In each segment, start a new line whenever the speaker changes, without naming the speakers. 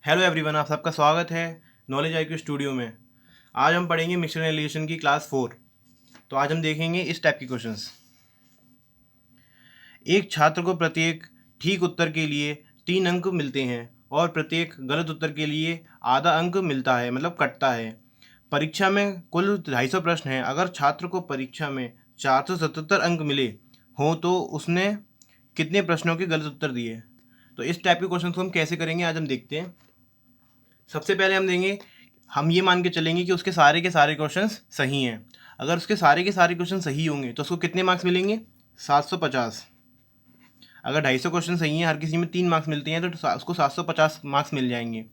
Hello everyone, आप सबका स्वागत है नॉलेज आईक्यू स्टूडियो में। आज हम पढ़ेंगे मिक्सचर एनालिसिस की क्लास 4। तो आज हम देखेंगे इस टाइप के क्वेश्चंस। एक छात्र को प्रत्येक ठीक उत्तर के लिए 3 अंक मिलते हैं और प्रत्येक गलत उत्तर के लिए आधा अंक मिलता है, मतलब कटता है। परीक्षा में कुल 250 प्रश्न हैं। अगर छात्र को परीक्षा में 477 अंक मिले हों तो उसने कितने प्रश्नों के गलत उत्तर दिए। तो इस टाइप के क्वेश्चन को हम कैसे करेंगे आज हम देखते हैं। सबसे पहले हम ये मान के चलेंगे कि उसके सारे के सारे क्वेश्चंस सही हैं। अगर उसके सारे के सारे क्वेश्चन सही होंगे तो उसको कितने मार्क्स मिलेंगे? 750। अगर 250 क्वेश्चन सही हैं, हर किसी में 3 मार्क्स मिलते हैं, तो उसको 750 मार्क्स मिल जाएंगे।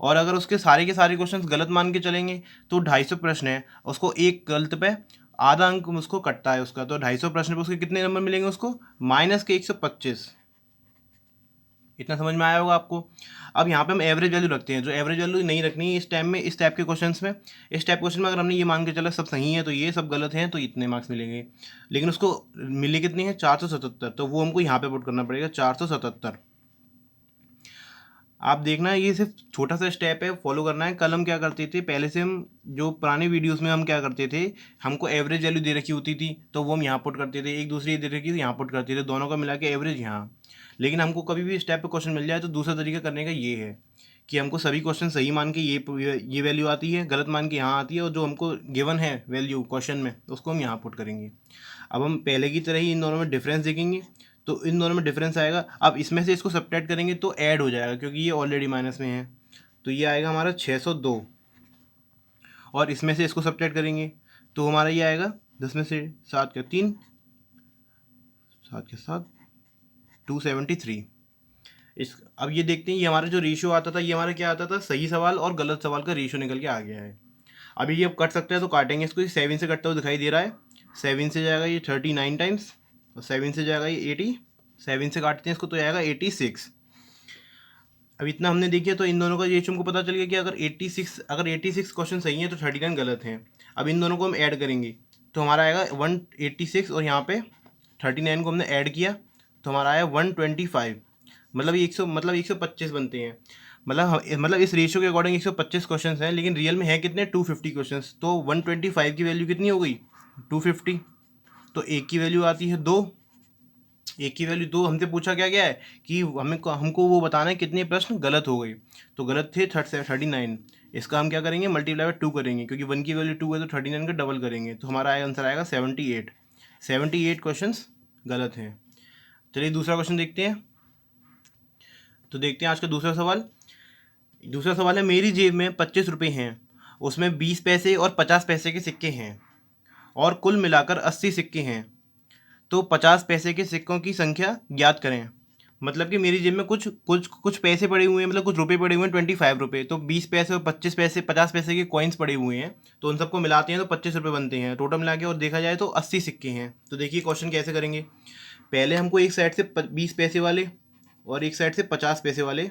और अगर उसके सारे के सारे क्वेश्चन गलत मान के चलेंगे तो 250 प्रश्न है, उसको एक गलत पे आधा अंक उसको कटता है उसका, तो 250 प्रश्न पे उसके कितने नंबर मिलेंगे? उसको माइनस के 125। इतना समझ में आया होगा आपको। अब यहाँ पे हम एवरेज वैल्यू रखते हैं, जो एवरेज वैल्यू नहीं रखनी है इस टाइम में, इस टाइप के क्वेश्चंस में। इस टाइप क्वेश्चन में अगर हमने ये मान के चला सब सही है तो ये सब गलत हैं तो इतने मार्क्स मिलेंगे। लेकिन उसको मिले कितने हैं? 477। तो वो हमको यहाँ पे पुट करना पड़ेगा 477। आप देखना, ये सिर्फ छोटा सा स्टेप है, फॉलो करना है। कल हम क्या करते थे, पहले से हम जो पुराने वीडियोस में हम क्या करते थे, हमको एवरेज वैल्यू दे रखी होती थी तो वो हम यहाँ पुट करते थे, एक दूसरी दे रखी थी यहाँ पुट करते थे, दोनों का मिला के एवरेज यहाँ। लेकिन हमको कभी भी स्टेप पे क्वेश्चन मिल जाए तो दूसरा तरीका करने का ये है कि हमको सभी क्वेश्चन सही मान के ये वैल्यू आती है, गलत मान के यहाँ आती है, और जो हमको गिवन है वैल्यू क्वेश्चन में उसको हम यहाँ पुट करेंगे। अब हम पहले की तरह ही इन दोनों में डिफरेंस देखेंगे। तो इन दोनों में डिफरेंस आएगा। अब इसमें से इसको सब्ट्रैक्ट करेंगे तो ऐड हो जाएगा, क्योंकि ये ऑलरेडी माइनस में है। तो ये आएगा हमारा 602, और इसमें से इसको सब्ट्रैक्ट करेंगे तो हमारा ये आएगा 10 में से 7 के 3, 7 के 7, 273। अब ये देखते हैं, ये हमारा जो रेशियो आता था, ये हमारा क्या आता था? सही सवाल और गलत सवाल का रेशियो निकल के आ गया है। अभी ये अब कट सकते हैं तो काटेंगे इसको। 7 से कटता हुआ दिखाई दे रहा है। 7 से जाएगा ये 39 टाइम्स, और 7 से जाएगा ये 80। 7 से काटते हैं इसको तो आएगा 86। अब इतना हमने देखिए तो इन दोनों का रेशियो हमको पता चल गया कि अगर 86 क्वेश्चन सही है तो 39 गलत हैं। अब इन दोनों को हम ऐड करेंगे तो हमारा आएगा 186, और यहाँ पे 39 को हमने ऐड किया तो हमारा आया 125। मतलब ये 125 बनते हैं। मतलब इस रेशियो के अकॉर्डिंग 125 क्वेश्चन हैं, लेकिन रियल में है कितने? 250 क्वेश्चन। तो 125 की वैल्यू कितनी हो गई? 250। तो एक की वैल्यू आती है 2। एक की वैल्यू 2। हमसे पूछा क्या गया है कि हमको वो बताना है कितने प्रश्न गलत हो गए। तो गलत थे 39। इसका हम क्या करेंगे? मल्टीप्लाई बाय 2 करेंगे, क्योंकि 1 की वैल्यू 2 है तो 39 का डबल करेंगे, तो हमारा आंसर आएगा 78। 78 क्वेश्चन गलत हैं। चलिए दूसरा क्वेश्चन देखते हैं। तो देखते हैं आज का दूसरा सवाल। दूसरा सवाल है, मेरी जेब में 25 रुपये हैं, उसमें 20 पैसे और 50 पैसे के सिक्के हैं, और कुल मिलाकर 80 सिक्के हैं, तो 50 पैसे के सिक्कों की संख्या ज्ञात करें। मतलब कि मेरी जेब में कुछ कुछ कुछ पैसे पड़े हुए हैं, मतलब कुछ रुपए पड़े हुए हैं 25 रुपये, तो 20 पैसे और 25 पैसे 50 पैसे के कॉइन्स पड़े हुए हैं, तो उन सबको मिलाते हैं तो 25 रुपये बनते हैं टोटल मिला के, और देखा जाए तो 80 सिक्के हैं। तो देखिए क्वेश्चन कैसे करेंगे। पहले हमको एक साइड से 20 पैसे वाले और एक साइड से 50 पैसे वाले,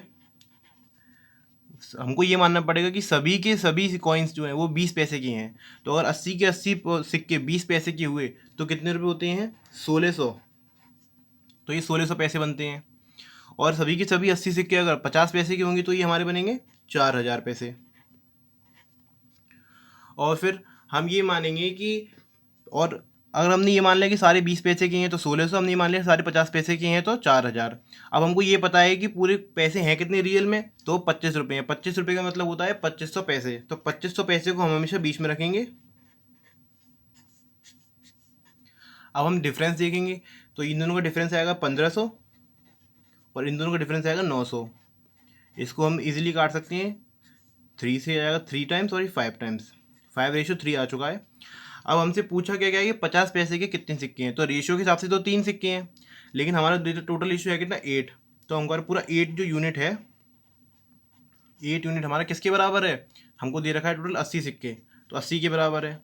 हमको ये मानना पड़ेगा कि सभी के सभी कॉइन्स जो हैं वो 20 पैसे के हैं। तो अगर 80 के 80 सिक्के 20 पैसे के हुए तो कितने रुपए होते हैं? 1600। तो ये 1600 पैसे बनते हैं। और सभी के सभी 80 सिक्के अगर 50 पैसे के होंगे तो ये हमारे बनेंगे 4000 पैसे। और फिर हम ये मानेंगे कि, और अगर हमने ये मान लिया कि सारे 20 पैसे के हैं तो 1600, हमने ये मान लिया सारे 50 पैसे के हैं तो 4000। अब हमको ये पता है कि पूरे पैसे हैं कितने रियल में, तो 25 रुपये हैं। 25 रुपये का मतलब होता है 2500 पैसे। तो 2500 पैसे को हम हमेशा बीच में रखेंगे। अब हम डिफरेंस देखेंगे तो इन दोनों का डिफरेंस आएगा 1500, और इन दोनों का डिफरेंस आएगा 900। इसको हम इजीली काट सकते हैं। 3 से आएगा 3 टाइम्स और ये 5 टाइम्स, 5:3 आ चुका है। अब हमसे पूछा क्या गया कि 50 पैसे के कितने सिक्के हैं। तो रेशियो के हिसाब से तो 3 सिक्के हैं, लेकिन हमारा टोटल रेशियो है कितना? 8। तो हमारा पूरा 8 जो यूनिट है, 8 यूनिट हमारा किसके बराबर है? हमको दे रखा है टोटल 80 सिक्के, तो 80 के बराबर है।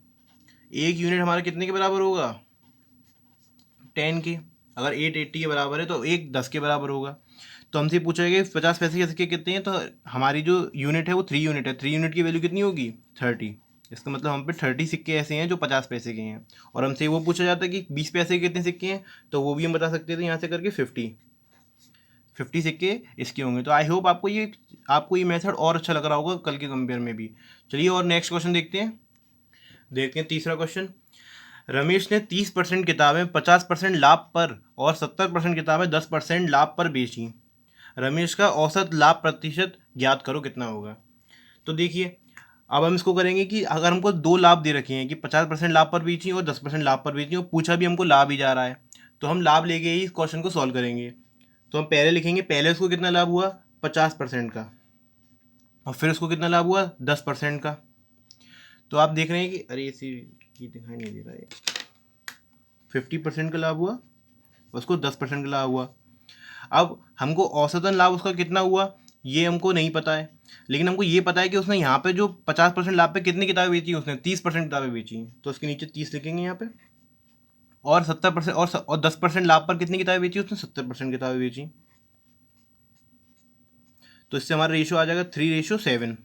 एक यूनिट हमारा कितने के बराबर होगा? 10 के। अगर 8 80 के बराबर है तो एक 10 के बराबर होगा। तो हमसे पूछा गया कि 50 पैसे के सिक्के कितने हैं, तो हमारी जो यूनिट है वो 3 यूनिट है। 3 यूनिट की वैल्यू कितनी होगी? 30। इसका मतलब हम पे 30 सिक्के ऐसे हैं जो 50 पैसे के हैं। और हमसे वो पूछा जाता है कि 20 पैसे के कितने सिक्के हैं, तो वो भी हम बता सकते थे यहाँ से करके 50। 50 सिक्के इसके होंगे। तो आई होप आपको ये मेथड और अच्छा लग रहा होगा कल के कंपेयर में भी। चलिए और नेक्स्ट क्वेश्चन देखते हैं तीसरा क्वेश्चन। रमेश ने 30% किताबें 50% लाभ पर और 70% किताबें 10% लाभ पर बेची। रमेश का औसत लाभ प्रतिशत ज्ञात करो, कितना होगा। तो देखिए, अब हम इसको करेंगे कि अगर हमको दो लाभ दे रखे हैं कि 50% लाभ पर बेची और 10% लाभ पर बेची और पूछा भी हमको लाभ ही जा रहा है, तो हम लाभ लेके ही इस क्वेश्चन को सॉल्व करेंगे। तो हम पहले लिखेंगे, पहले उसको कितना लाभ हुआ 50% का, और फिर उसको कितना लाभ हुआ 10% का। तो आप देख रहे हैं कि अरे इसी ये दिखाई नहीं दे रहा है, 50% का लाभ हुआ, उसको 10% का लाभ हुआ। अब हमको औसतन लाभ उसका कितना हुआ ये हमको नहीं पता है, लेकिन हमको ये पता है कि उसने यहाँ पे जो 50% लाभ पे कितनी किताबें बेची, उसने 30% किताबें बेची, तो उसके नीचे 30 लिखेंगे यहाँ पे। और 70% और 10% लाभ पर कितनी किताबें बेची, उसने 70% किताबें बेची। तो इससे हमारा रेशियो आ जाएगा 3:7।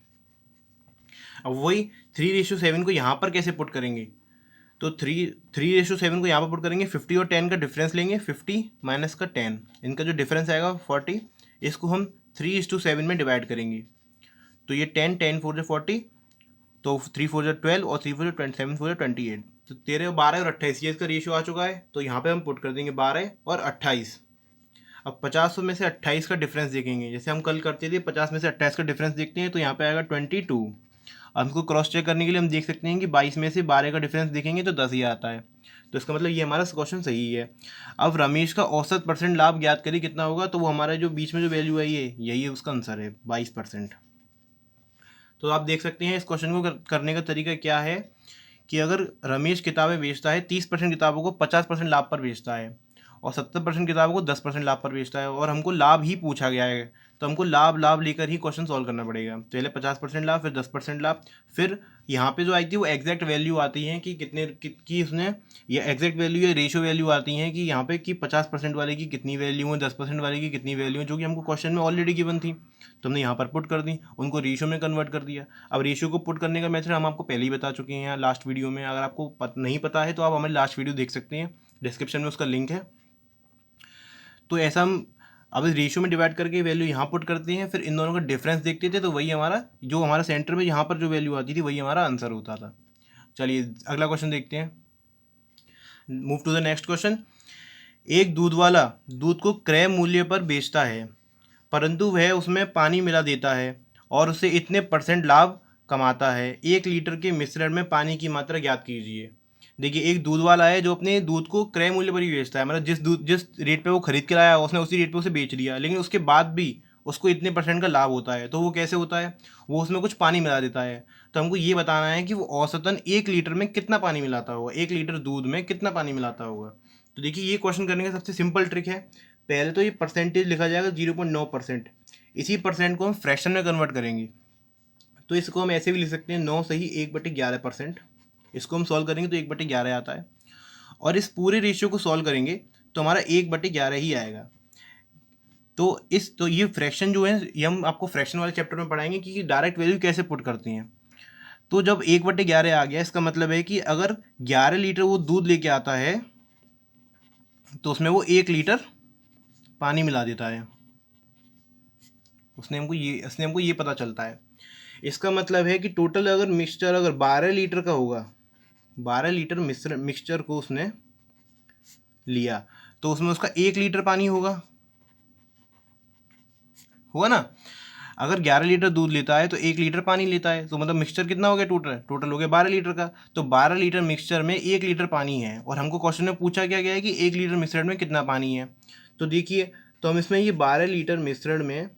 अब वही 3:7 को यहाँ पर कैसे पुट करेंगे, तो 3:7 को यहाँ पर पुट करेंगे, 50 और 10 का डिफरेंस लेंगे, 50 माइनस का 10, इनका जो डिफरेंस आएगा 40, इसको हम 3:7 में डिवाइड करेंगे। तो ये 10 4 40, तो 3 4 12 और 3 4 27 4 28, तो 13 12 और 28 ये इसका रेशियो आ चुका है। तो यहाँ पे हम पुट कर देंगे 12 और 28। अब 50 में से 28 का डिफरेंस देखेंगे, जैसे हम कल करते थे 50 में से 28 का डिफरेंस देखते हैं, तो यहाँ पे आएगा 22। अब हमको क्रॉस चेक करने के लिए हम देख सकते हैं कि 22 में से 12 का डिफरेंस देखेंगे तो 10 ही आता है। तो इसका मतलब ये हमारा क्वेश्चन सही है। अब रमेश का औसत परसेंट लाभ ज्ञात करिए कितना होगा, तो वो हमारा जो बीच में जो वैल्यू है ये यही है, उसका आंसर है 22%। तो आप देख सकते हैं इस क्वेश्चन को करने का तरीका क्या है कि अगर रमेश किताबें बेचता है 30% किताबों को 50% लाभ पर बेचता है और 70% किताबों को 10% लाभ पर बेचता है, और हमको लाभ ही पूछा गया है, तो हमको लाभ लेकर ही क्वेश्चन सॉल्व करना पड़ेगा। पहले 50% लाभ, फिर 10% लाभ, फिर यहाँ पे जो आई थी वो एग्जैक्ट वैल्यू आती है कि कितने की उसने, ये एग्जैक्ट वैल्यू या रेशियो वैल्यू आती है कि यहाँ पे कि 50% वाले की कितनी वैल्यू है, 10% वाले की कितनी वैल्यू है, जो कि हमको क्वेश्चन में ऑलरेडी गिवन थी, तो हमने यहाँ पर पुट कर दी, उनको रेशियो में कन्वर्ट कर दिया। अब रेशियो को पुट करने का मेथड हम आपको पहले ही बता चुके हैं यहाँ लास्ट वीडियो में, अगर आपको नहीं पता है तो आप हमारी लास्ट वीडियो देख सकते हैं, डिस्क्रिप्शन में उसका लिंक है। तो ऐसा हम अब इस रेशियो में डिवाइड करके वैल्यू यहाँ पुट करते हैं, फिर इन दोनों का डिफरेंस देखते थे, तो वही हमारा जो हमारा सेंटर में यहाँ पर जो वैल्यू आती थी वही हमारा आंसर होता था। चलिए अगला क्वेश्चन देखते हैं, move to the next question. एक दूध वाला दूध को क्रय मूल्य पर बेचता है, परंतु वह उसमें पानी मिला देता है और उससे इतने % लाभ कमाता है। 1 लीटर के मिश्रण में पानी की मात्रा ज्ञात कीजिए। देखिए, एक दूध वाला है जो अपने दूध को क्रय मूल्य पर ही बेचता है, मतलब जिस रेट पे वो खरीद के लाया उसने उसी रेट पे उसे बेच दिया, लेकिन उसके बाद भी उसको इतने % का लाभ होता है। तो वो कैसे होता है, वो उसमें कुछ पानी मिला देता है। तो हमको ये बताना है कि वो औसतन 1 लीटर में कितना पानी मिलाता होगा, 1 लीटर दूध में कितना पानी मिलाता होगा। तो देखिए, ये क्वेश्चन करने का सबसे सिंपल ट्रिक है, पहले तो ये परसेंटेज लिखा जाएगा 0.9%, इसी परसेंट को हम फ्रैक्शन में कन्वर्ट करेंगे। तो इसको हम ऐसे भी लिख सकते हैं 9 सही 1/11%। इसको हम सॉल्व करेंगे तो 1/11 आता है, और इस पूरे रेशियो को सॉल्व करेंगे तो हमारा 1/11 ही आएगा। तो ये फ्रैक्शन जो है ये हम आपको फ्रैक्शन वाले चैप्टर में पढ़ाएंगे कि डायरेक्ट वैल्यू कैसे पुट करती हैं। तो जब 1/11 आ गया, इसका मतलब है कि अगर 11 लीटर वो दूध लेके आता है तो उसमें वो 1 लीटर पानी मिला देता है। उसने हमको ये पता चलता है। इसका मतलब है कि टोटल अगर मिक्सचर अगर 12 लीटर का होगा, 12 लीटर मिक्सचर को उसने लिया, तो उसमें उसका 1 लीटर पानी होगा ना। अगर 11 लीटर दूध लेता है तो 1 लीटर पानी लेता है, तो मतलब मिक्सचर कितना हो गया, टोटल हो गया 12 लीटर का। तो 12 लीटर मिक्सचर में 1 लीटर पानी है, और हमको क्वेश्चन में पूछा क्या गया है कि 1 लीटर मिश्रण में कितना पानी है। तो देखिए, तो हम इसमें ये 12 लीटर मिश्रण में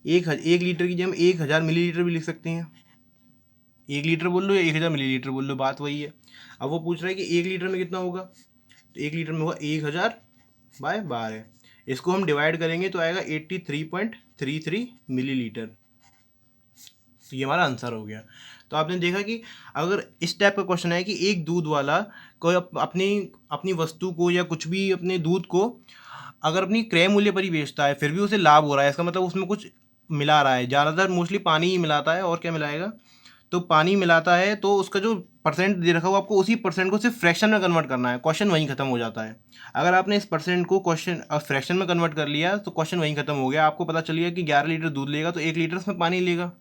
1 लीटर की जगह हम 1000 मिलीलीटर भी लिख सकते हैं। 1 लीटर बोल लो या 1000 मिलीलीटर बोल लो, बात वही है। अब वो पूछ रहा है कि 1 लीटर में कितना होगा, तो 1 लीटर में होगा 1000/12। इसको हम डिवाइड करेंगे तो आएगा 83.33 मिलीलीटर। तो ये हमारा आंसर हो गया। तो आपने देखा कि अगर इस टाइप का क्वेश्चन है कि एक दूध वाला कोई अपनी वस्तु को या कुछ भी अपने दूध को अगर अपनी क्रय मूल्य पर ही बेचता है फिर भी उसे लाभ हो रहा है, इसका मतलब उसमें कुछ मिला रहा है, ज़्यादातर मोस्टली पानी ही मिलाता है, और क्या मिलाएगा। तो पानी मिलाता है तो उसका जो परसेंट दे रखा है वो आपको उसी परसेंट को सिर्फ फ्रैक्शन में कन्वर्ट करना है, क्वेश्चन वहीं खत्म हो जाता है। अगर आपने इस परसेंट को क्वेश्चन फ्रैक्शन में कन्वर्ट कर लिया तो क्वेश्चन वहीं खत्म हो गया। आपको पता चल गया कि 11 लीटर दूध लेगा तो 1 लीटर उसमें पानी लेगा,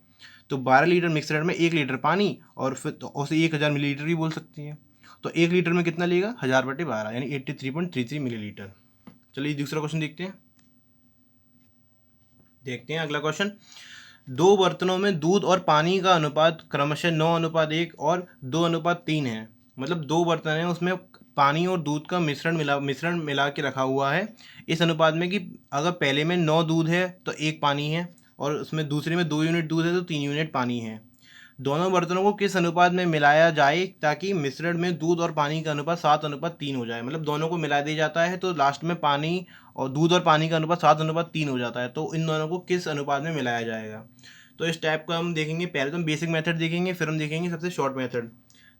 तो 12 लीटर मिक्सर में 1 लीटर पानी, और फिर तो उसे 1000 मिलीलीटर भी बोल सकती है। तो 1 लीटर में कितना लेगा, 1000/12 यानी 83.33 मिलीलीटर। चलिए दूसरा क्वेश्चन देखते हैं अगला क्वेश्चन। दो बर्तनों में दूध और पानी का अनुपात क्रमशः 9:1 और 2:3 है। मतलब दो बर्तन हैं, उसमें पानी और दूध का मिश्रण मिला के रखा हुआ है इस अनुपात में कि अगर पहले में 9 दूध है तो 1 पानी है, और उसमें दूसरे में 2 यूनिट दूध है तो 3 यूनिट पानी है। दोनों बर्तनों को किस अनुपात में मिलाया जाए ताकि मिश्रण में दूध और पानी का अनुपात 7:3 हो जाए। मतलब दोनों को मिला दिया जाता है तो लास्ट में पानी और दूध और पानी का अनुपात 7:3 हो जाता है, तो इन दोनों को किस अनुपात में मिलाया जाएगा। तो इस टाइप का हम देखेंगे, पहले तो हम बेसिक मेथड देखेंगे, फिर हम देखेंगे सबसे शॉर्ट मेथड।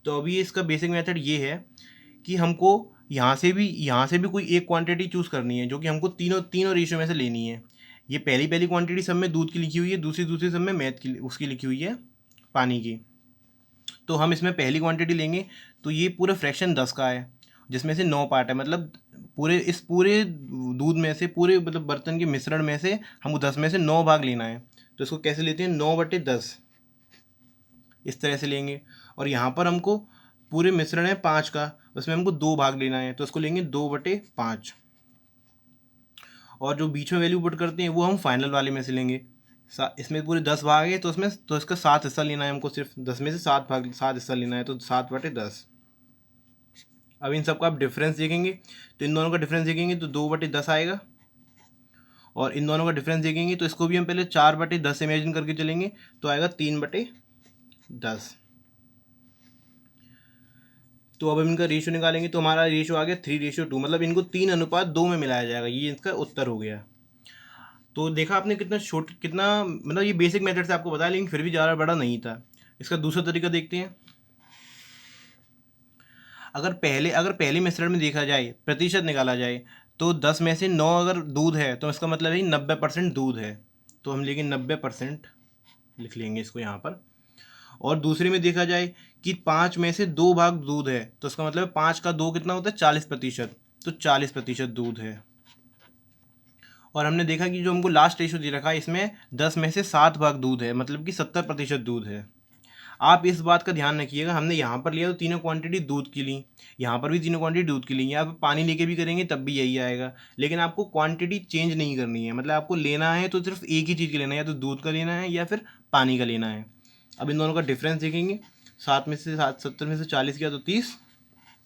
तो अभी इसका बेसिक मेथड ये है कि हमको यहाँ से भी कोई एक क्वांटिटी चूज़ करनी है जो कि हमको तीनों तीनों रेशियो में से लेनी है। ये पहली पहली क्वांटिटी सब में दूध की लिखी हुई है, दूसरी दूसरी सब में मैथ की उसकी लिखी हुई है पानी की। तो हम इसमें पहली क्वांटिटी लेंगे तो ये पूरा फ्रैक्शन 10 का है जिसमें से 9 पार्ट है। मतलब पूरे दूध में से, पूरे मतलब बर्तन के मिश्रण में से हमको 10 में से 9 भाग लेना है। तो इसको कैसे लेते हैं, 9/10 इस तरह से लेंगे। और यहाँ पर हमको पूरे मिश्रण है 5 का, उसमें हमको 2 भाग लेना है तो इसको लेंगे 2/5। और जो बीच में वैल्यू पुट करते हैं वो हम फाइनल वाले में से लेंगे। इसमें पूरे 10 भाग है तो इसका 7 हिस्सा लेना है हमको, सिर्फ 10 में से 7 हिस्सा लेना है तो 7/10। अब इन सबका आप डिफरेंस देखेंगे तो इन दोनों का डिफरेंस देखेंगे तो 2/10 आएगा, और इन दोनों का डिफरेंस देखेंगे तो इसको भी हम पहले 4/10 इमेजिन करके चलेंगे तो आएगा 3/10। तो अब हम इनका रेशियो निकालेंगे तो हमारा रेशियो आ गया 3:2, मतलब इनको 3:2 में मिलाया जाएगा। ये इसका उत्तर हो गया। तो देखा आपने कितना मतलब ये बेसिक मेथड से आपको बताया, लेकिन फिर भी ज़्यादा बड़ा नहीं था। इसका दूसरा तरीका देखते हैं। अगर पहले मिश्रण में देखा जाए, प्रतिशत निकाला जाए, तो 10 में से 9 अगर दूध है तो इसका मतलब है 90% दूध है। तो हम लेंगे 90%, लिख लेंगे इसको यहाँ पर। और दूसरे में देखा जाए कि 5 में से 2 भाग दूध है तो इसका मतलब 5 का 2 कितना होता है, 40%। तो 40% दूध है। और हमने देखा कि जो हमको लास्ट रेशियो दे रखा है इसमें 10 में से 7 भाग दूध है, मतलब कि 70% दूध है। आप इस बात का ध्यान रखिएगा, हमने यहाँ पर लिया तो तीनों क्वांटिटी दूध की ली, यहाँ पर भी तीनों क्वांटिटी दूध की ली है। आप पानी लेके भी करेंगे तब भी यही आएगा, लेकिन आपको क्वांटिटी चेंज नहीं करनी है। मतलब आपको लेना है तो सिर्फ एक ही चीज़ का लेना है, या तो दूध का लेना है या फिर पानी का लेना है। अब इन दोनों का डिफरेंस देखेंगे, 7 में से 7 70 में से 40 किया तो 30,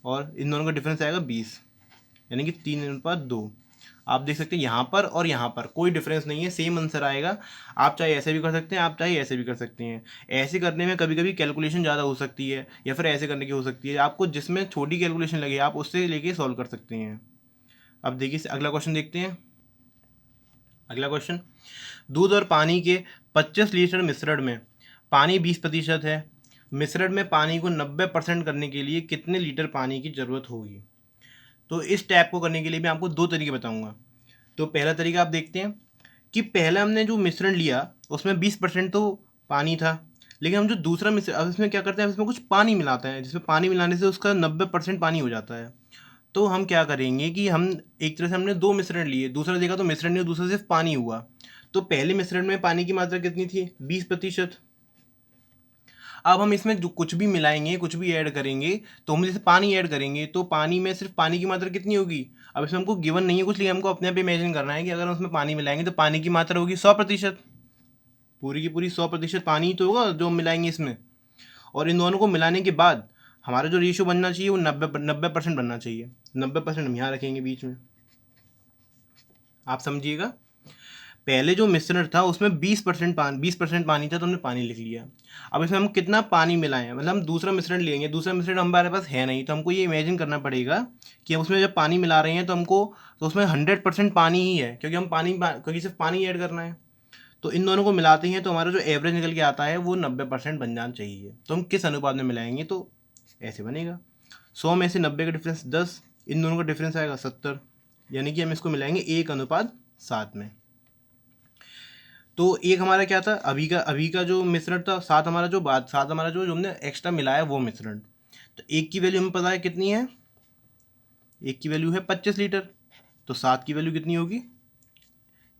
और इन दोनों का डिफरेंस आएगा 20, यानी कि 3:2। आप देख सकते हैं यहाँ पर और यहाँ पर कोई डिफरेंस नहीं है, सेम आंसर आएगा। आप चाहे ऐसे भी कर सकते हैं, आप चाहे ऐसे भी कर सकते हैं। ऐसे करने में कभी कभी कैलकुलेशन ज़्यादा हो सकती है, या फिर ऐसे करने की हो सकती है। आपको जिसमें छोटी कैलकुलेशन लगे आप उससे लेके सॉल्व कर सकते हैं। अब देखिए अगला क्वेश्चन देखते हैं। अगला क्वेश्चन, दूध और पानी के 25 लीटर मिश्रण में पानी 20% है। मिश्रण में पानी को 90% करने के लिए कितने लीटर पानी की ज़रूरत होगी। तो इस टैप को करने के लिए मैं आपको दो तरीके बताऊंगा। तो पहला तरीका आप देखते हैं कि पहले हमने जो मिश्रण लिया उसमें 20% तो पानी था, लेकिन हम जो दूसरा मिश्रण अब इसमें क्या करते हैं, इसमें कुछ पानी मिलाते हैं, जिसमें पानी मिलाने से उसका 90% पानी हो जाता है। तो हम क्या करेंगे कि हम एक तरह से हमने दो मिश्रण लिए, दूसरा देखा तो मिश्रण नहीं, दूसरा सिर्फ पानी हुआ। तो पहले मिश्रण में पानी की मात्रा कितनी थी, 20%। अब हम इसमें जो कुछ भी मिलाएंगे, कुछ भी ऐड करेंगे, तो हम जैसे पानी ऐड करेंगे तो पानी में सिर्फ पानी की मात्रा कितनी होगी। अब इसमें हमको गिवन नहीं है कुछ, लेकिन हमको अपने आप इमेजिन करना है कि अगर हम उसमें पानी मिलाएंगे तो पानी की मात्रा होगी 100%। पूरी की पूरी 100% पानी ही तो होगा जो हम मिलाएंगे इसमें। और इन दोनों को मिलाने के बाद हमारा जो रेशियो बनना चाहिए वो 90% बनना चाहिए। 90% हम यहाँ रखेंगे बीच में, आप समझिएगा। पहले जो मिश्रण था उसमें 20% पानी था तो हमने पानी लिख लिया। अब इसमें हम कितना पानी मिलाएं, मतलब हम दूसरा मिश्रण लेंगे, दूसरा मिश्रण हमारे पास है नहीं, तो हमको ये इमेजिन करना पड़ेगा कि हम उसमें जब पानी मिला रहे हैं तो हमको तो उसमें 100% पानी ही है, क्योंकि क्योंकि सिर्फ पानी ऐड करना है। तो इन दोनों को मिलाते हैं तो हमारा जो एवरेज निकल के आता है वो 90% बन जाना चाहिए। तो हम किस अनुपात में मिलाएंगे, तो ऐसे बनेगा 100 में से 90 का डिफरेंस 10, इन दोनों का डिफरेंस आएगा 70, यानी कि हम इसको मिलाएंगे 1:7 में। तो एक हमारा क्या था, अभी का जो मिश्रण था, साथ हमारा जो हमने एक्स्ट्रा मिलाया वो मिश्रण। तो एक की वैल्यू हमें पता है कितनी है, एक की वैल्यू है 25 लीटर, तो 7 की वैल्यू कितनी होगी,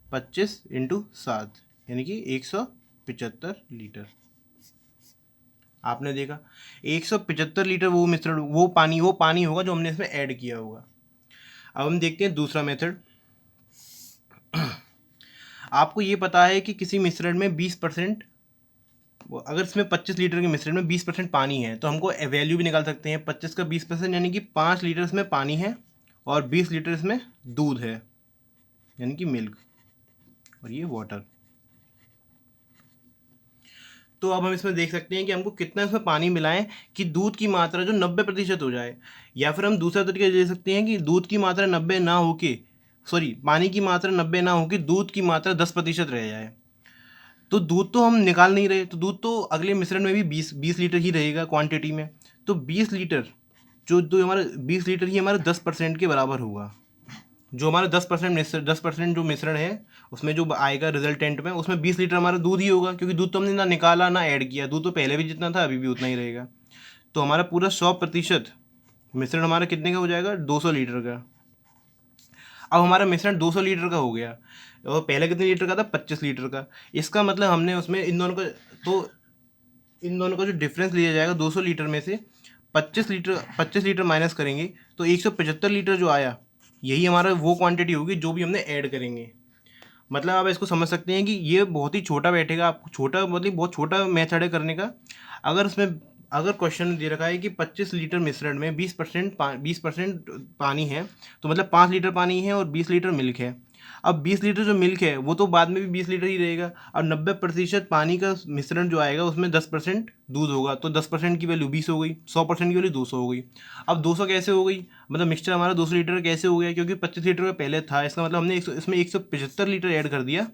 25 इंटू 7 यानी कि 175 लीटर। आपने देखा 175 लीटर वो मिश्रण, वो पानी होगा जो हमने इसमें ऐड किया होगा। अब हम देखते हैं दूसरा मेथड। आपको ये पता है कि किसी मिश्रण में 20%, अगर इसमें 25 लीटर के मिश्रण में 20% पानी है तो हमको वैल्यू भी निकाल सकते हैं। 25 का 20% यानी कि 5 लीटर इसमें पानी है और 20 लीटर इसमें दूध है यानी कि मिल्क, और ये वाटर। तो अब हम इसमें देख सकते हैं कि हमको कितना इसमें पानी मिलाएं कि दूध की मात्रा जो 90% हो जाए, या फिर हम दूसरा तरीका ले सकते हैं कि दूध की मात्रा 90 ना होके, सॉरी, पानी की मात्रा 90 ना होके दूध की मात्रा 10% रह जाए। तो दूध तो हम निकाल नहीं रहे, तो दूध तो अगले मिश्रण में भी 20 लीटर ही रहेगा क्वांटिटी में। तो 20 लीटर जो हमारा 20 लीटर ही हमारा 10% के बराबर होगा। जो हमारा 10% जो मिश्रण है उसमें जो आएगा रिजल्टेंट में, उसमें 20 लीटर हमारा दूध ही होगा, क्योंकि दूध तो हमने ना निकाला ना ऐड किया, दूध तो पहले भी जितना था अभी भी उतना ही रहेगा। तो हमारा पूरा 100% मिश्रण हमारा कितने का हो जाएगा, 200 लीटर का। अब हमारा मिश्रण 200 लीटर का हो गया और पहले कितने लीटर का था, 25 लीटर का। इसका मतलब हमने उसमें इन दोनों का जो डिफरेंस लिया जाएगा 200 लीटर में से 25 लीटर माइनस करेंगे तो 175 लीटर जो आया, यही हमारा वो क्वांटिटी होगी जो भी हमने ऐड करेंगे। मतलब आप इसको समझ सकते हैं कि ये बहुत ही छोटा बैठेगा, आपको छोटा मतलब बहुत छोटा मेथड है करने का। अगर क्वेश्चन दे रखा है कि 25 लीटर मिश्रण में 20% पानी है, तो मतलब 5 लीटर पानी है और 20 लीटर मिल्क है। अब 20 लीटर जो मिल्क है वो तो बाद में भी 20 लीटर ही रहेगा, और 90% पानी का मिश्रण जो आएगा उसमें 10% दूध होगा, तो 10% की वैल्यू 20 हो गई, 100% की वैल्यू 200 हो गई। अब 200 कैसे हो गई, मतलब मिक्सचर हमारा 200 लीटर कैसे हो गया, क्योंकि 25 लीटर का पहले था, इसका मतलब हमने इसमें 175 लीटर ऐड कर दिया,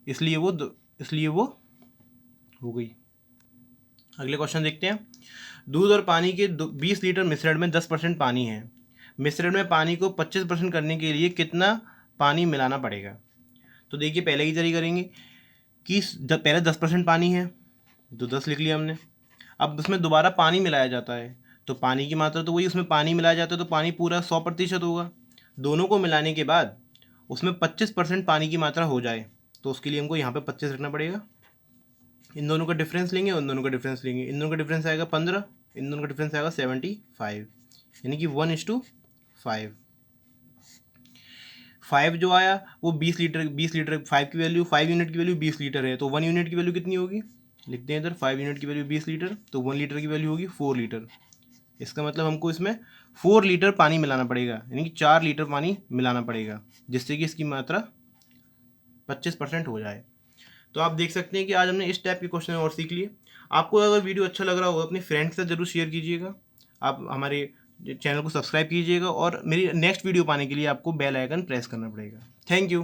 इसलिए वो हो गई। अगले क्वेश्चन देखते हैं। दूध और पानी के 20 लीटर मिश्रण में 10% पानी है। मिश्रण में पानी को 25% करने के लिए कितना पानी मिलाना पड़ेगा। तो देखिए पहले की तरह करेंगे कि पहले 10% पानी है तो 10 लिख लिया हमने। अब उसमें दोबारा पानी मिलाया जाता है, तो पानी की मात्रा तो वही, उसमें पानी मिलाया जाता है तो पानी पूरा 100% होगा। दोनों को मिलाने के बाद उसमें 25% पानी की मात्रा हो जाए, तो उसके लिए हमको यहाँ पे 25 रखना पड़ेगा। इन दोनों का डिफरेंस लेंगे, उन दोनों का डिफरेंस लेंगे, इन दोनों का डिफरेंस आएगा 15, इन दोनों का डिफरेंस आएगा 75, यानी कि 1:5। 5 जो आया वो 20 लीटर 5 यूनिट की वैल्यू 20 लीटर है, तो 1 यूनिट की वैल्यू कितनी होगी, लिखते हैं इधर 5 यूनिट की वैल्यू 20 लीटर, तो 1 लीटर की वैल्यू होगी 4 लीटर। इसका मतलब हमको इसमें 4 लीटर पानी मिलाना पड़ेगा, यानी कि 4 लीटर पानी मिलाना पड़ेगा, जिससे कि इसकी मात्रा 25% हो जाए। तो आप देख सकते हैं कि आज हमने इस टाइप के क्वेश्चन और सीख लिए। आपको अगर वीडियो अच्छा लग रहा हो अपने फ्रेंड्स के साथ जरूर शेयर कीजिएगा। आप हमारे चैनल को सब्सक्राइब कीजिएगा और मेरी नेक्स्ट वीडियो पाने के लिए आपको बेल आइकन प्रेस करना पड़ेगा। Thank you.